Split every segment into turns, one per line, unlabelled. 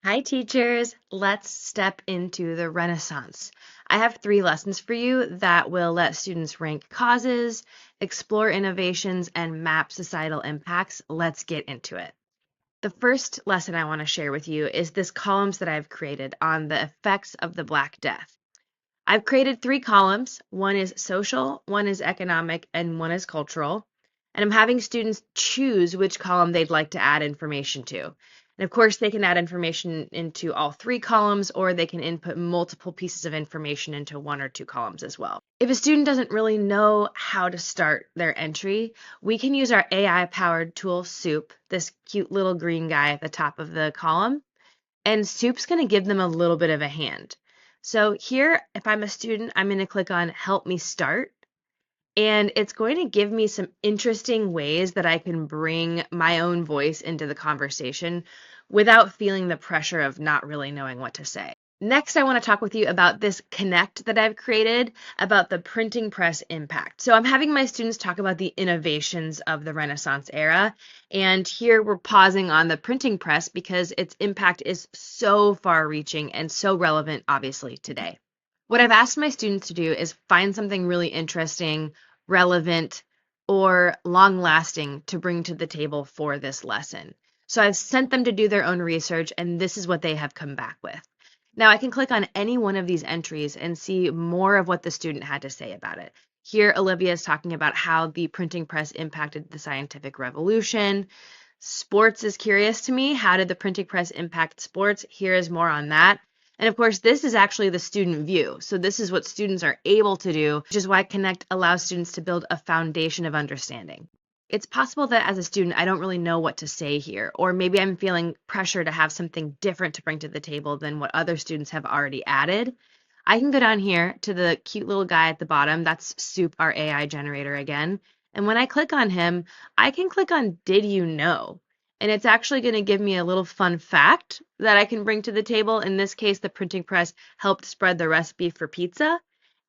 Hi, teachers. Let's step into the Renaissance. I have 3 lessons for you that will let students rank causes, explore innovations, and map societal impacts. Let's get into it. The first lesson I want to share with you is this columns that I've created on the effects of the Black Death. I've created 3 columns. One is social, one is economic, and one is cultural. And I'm having students choose which column they'd like to add information to. And of course, they can add information into all 3 columns, or they can input multiple pieces of information into 1 or 2 columns as well. If a student doesn't really know how to start their entry, we can use our AI-powered tool, Soup, this cute little green guy at the top of the column. And Soup's going to give them a little bit of a hand. So here, if I'm a student, I'm going to click on Help Me Start. And it's going to give me some interesting ways that I can bring my own voice into the conversation without feeling the pressure of not really knowing what to say. Next, I want to talk with you about this connect that I've created about the printing press impact. So I'm having my students talk about the innovations of the Renaissance era. And here we're pausing on the printing press because its impact is so far reaching and so relevant, obviously, today. What I've asked my students to do is find something really interesting, relevant, or long-lasting to bring to the table for this lesson. So I've sent them to do their own research, and this is what they have come back with. Now I can click on any one of these entries and see more of what the student had to say about it. Here, Olivia is talking about how the printing press impacted the scientific revolution. Sports is curious to me. How did the printing press impact sports? Here is more on that. And of course, this is actually the student view. So this is what students are able to do, which is why Connect allows students to build a foundation of understanding. It's possible that as a student, I don't really know what to say here, or maybe I'm feeling pressure to have something different to bring to the table than what other students have already added. I can go down here to the cute little guy at the bottom. That's Soup, our AI generator again. And when I click on him, I can click on Did You Know? And it's actually going to give me a little fun fact that I can bring to the table. In this case, the printing press helped spread the recipe for pizza.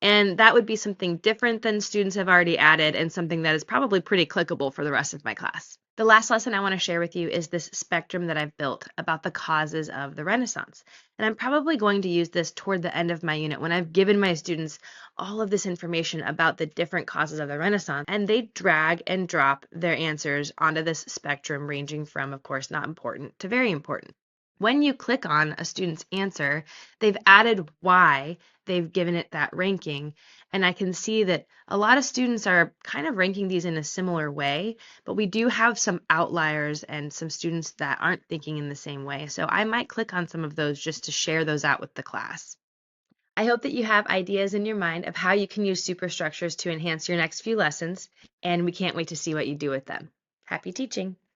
And that would be something different than students have already added and something that is probably pretty clickable for the rest of my class. The last lesson I want to share with you is this spectrum that I've built about the causes of the Renaissance. And I'm probably going to use this toward the end of my unit when I've given my students all of this information about the different causes of the Renaissance, and they drag and drop their answers onto this spectrum ranging from, of course, not important to very important. When you click on a student's answer, they've added why they've given it that ranking, and I can see that a lot of students are kind of ranking these in a similar way, but we do have some outliers and some students that aren't thinking in the same way. So I might click on some of those just to share those out with the class. I hope that you have ideas in your mind of how you can use superstructures to enhance your next few lessons, and we can't wait to see what you do with them. Happy teaching!